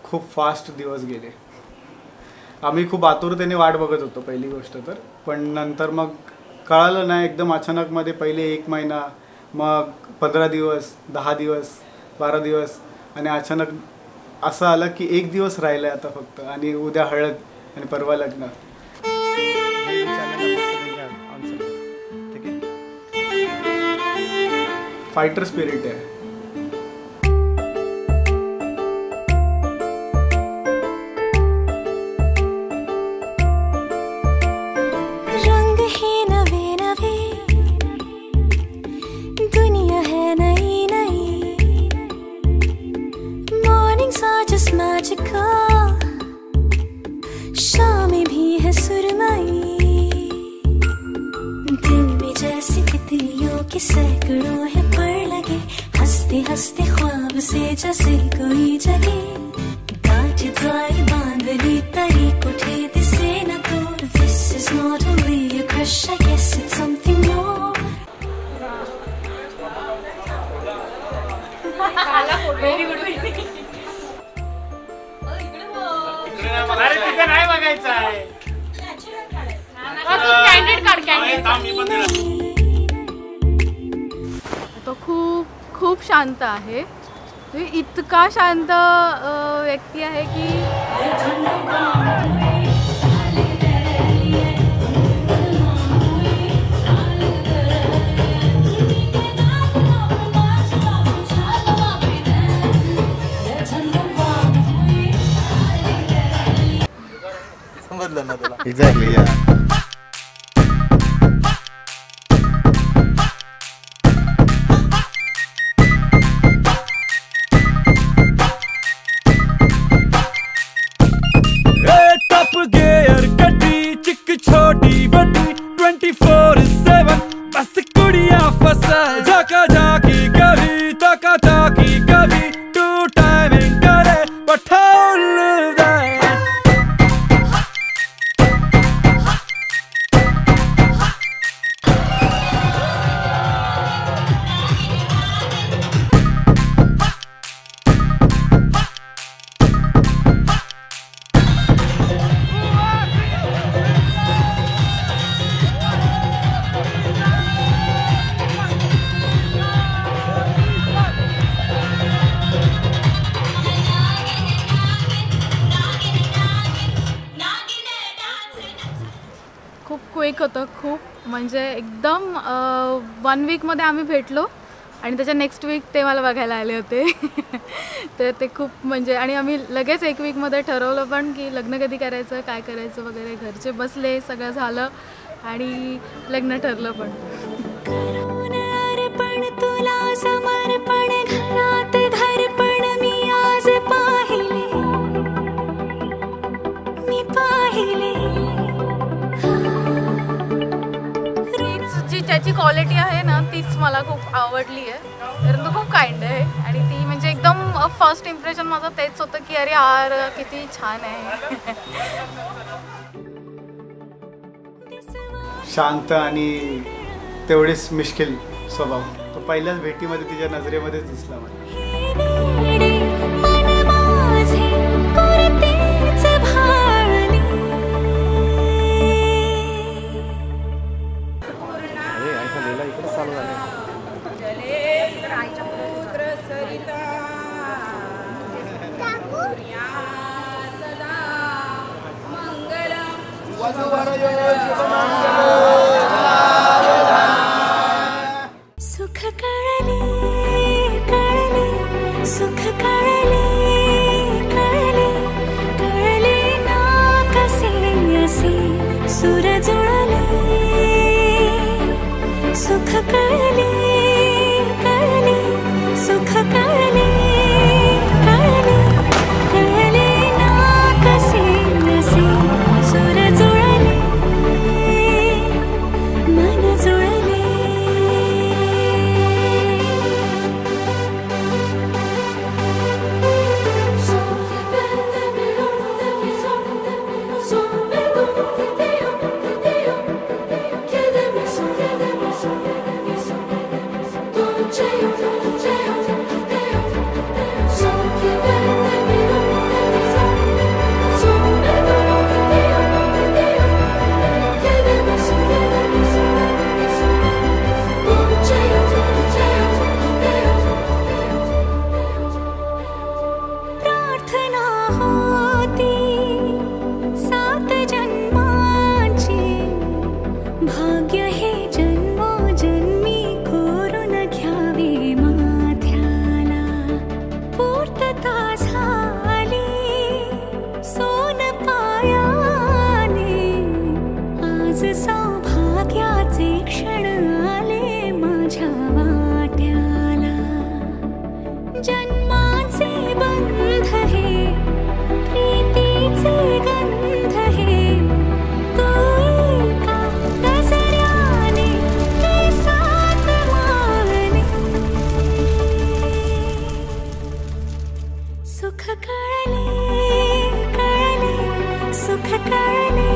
खूप फास्ट दिवस गेले. आम्ही खूप आतुरतेने वाट बघत होतो पहिली गोष्ट तर, पण नंतर मग कळालं नाही, एकदम अचानकमध्ये पहिले 1 महिना, मग 15 दिवस, 10 दिवस, 12 दिवस आणि अचानक असं आलं की 1 दिवस राहिला आहे आता फक्त आणि उद्या हळद आणि परवा लग्न. फायटर स्पिरिट आहे. रंग है नवे नवे, दुनिया है नई नई, मॉर्निंग्स आर जस्ट मैजिकल, शामें भी है सुरमई, दिल में जैसे तितलियों के सैकड़ों है पर लगे, हंसते हंसते ख्वाब से जैसे कोई जगे, गांठ जाई बांधली तरी कुठे दिसे न दूर. This is not only a crush, I guess it's something more. Very good. अरे तिथे नाही बघायचं आहे. कॅन्डिडेट काढ, कॅन्डिडेट. तो खूप शांत आहे. इतका शांत व्यक्ती आहे की समजलं ना तुला? एक्झॅक्टली या. छोटी बड़ी 24/7 बस कुड़िया फसा, झाका झाकी कभी ताका ताकी कभी, टू टाइमिंग करे but how live that. खूप क्विक होतं, खूप म्हणजे एकदम 1 वीकमध्ये आम्ही भेटलो आणि त्याच्या नेक्स्ट वीक ते मला बघायला आले होते. तर ते खूप म्हणजे, आणि आम्ही लगेच 1 वीकमध्ये ठरवलं पण की लग्न कधी करायचं, काय करायचं वगैरे. घरचे बसले, सगळं झालं आणि लग्न ठरलं पण. तुला समर्पण घरात घरपण मी आज पाहिले, मी पाहिले. जी त्याची क्वालिटी आहे ना तीच मला खूप आवडली आहे, कारण तो खूप काइंड आहे. आणि ती म्हणजे एकदम फर्स्ट इम्प्रेशन माझं तेच होतं की अरे यार किती छान आहे. शांत आणि तेवढेच मिश्किल स्वभाव. तो पहिल्याच भेटीमध्ये तिच्या नजरेमध्येच दिसला मला. सुख कळले कळले, सुख कळले कळले, कळले ना कसे असे सुर जुळले. सुख कळले कळले, सुख कळले कळले, कळले ना कसे असे सुर जुळले, मन जुळले. सुख कळले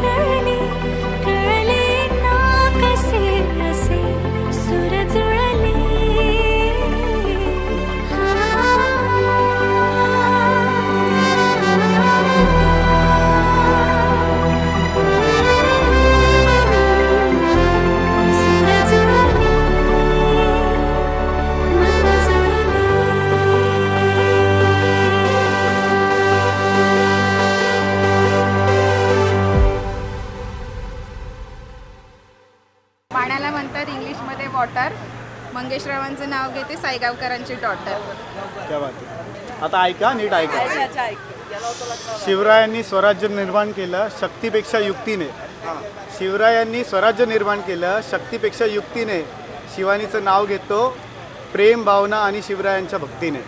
कळले कळले ना कसे असे सुर जुळले पाण्याला म्हणतात इंग्लिशमध्ये वॉटर. मंगेश रावांचं नाव घेते, साईगावकरांची डॉटर. क्या बात आहे. आता ऐका, नीट ऐका. शिवरायांनी स्वराज्य निर्माण केलं शक्तीपेक्षा युक्तीने. शिवरायांनी स्वराज्य निर्माण केलं शक्तीपेक्षा युक्तीने. शिवानीचं नाव घेतो प्रेम, भावना आणि शिवरायांच्या भक्तीने.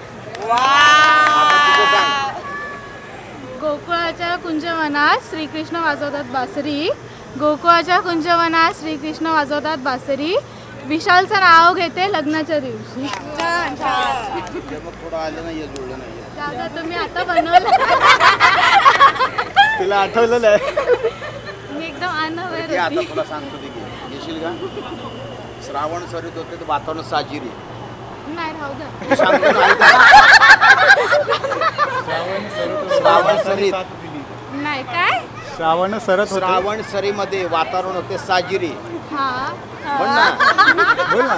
गोकुळाच्या कुंजवनात श्रीकृष्ण वाजवतात बासरी. गोकुळाच्या कुंजवनात श्रीकृष्ण वाजवतात बासरी. विशालचं नाव घेते लग्नाच्या दिवशी. दादा तुम्ही आता बनवलं. तिला आठवलेलं आहे. मी एकदम अनअवेअर आता होती. तुला सांगतो ते घेशील का? श्रावण सरीत होते तर वातावरण साजिरी. नाही राहू द्या. सांगतो ना, ऐका. श्रावण सरीत. नाही काय श्रावण सरत होते. श्रावण सरीमध्ये वातावरण होते साजिरी. हा म्हण ना. बोल ना.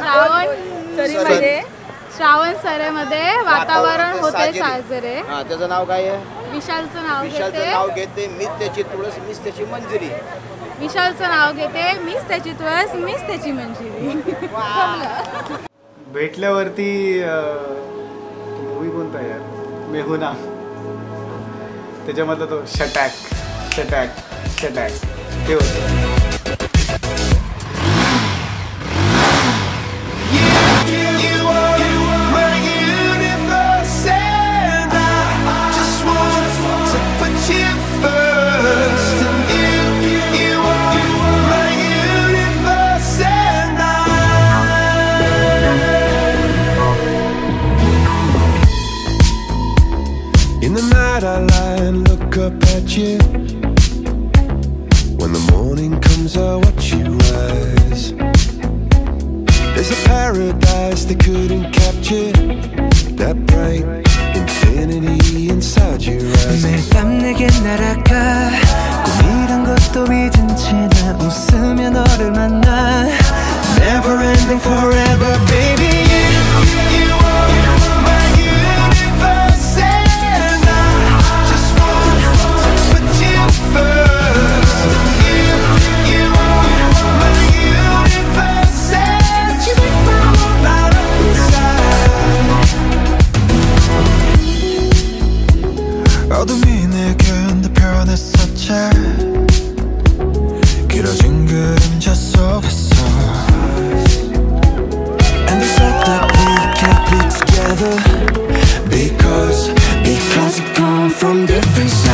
श्रावण सरेमध्ये वातावरण होते साजरे. हा, त्याचं नाव काय आहे? विशालचं नाव विशालचं घेते. नाव घेते मीच त्याची तुळस, मीच त्याची मंजिरी. विशालचं नाव घेते मीच त्याची तुळस, मीच त्याची मंजिरी. भेटल्यावरती मूवी कोणता आहे यार, मेहुना, त्याच्यामधला तो शटॅक शटॅक शटॅक ते होतं. In the night I lie and look up at you. When the morning comes I watch you rise. There's a paradise they couldn't capture. That bright infinity inside your eyes. 매일 밤 내게 날아가 꿈이란 것도 잊은 채 나 웃으며 너를 만나. Never ending forever baby. You are my universe and I just want to put you first. You are my universe and you make my whole light up inside. 어둠이 내겐 더 변했었지. 길어진 그림자 속에서. And they said that we can't be together because we come from different sides.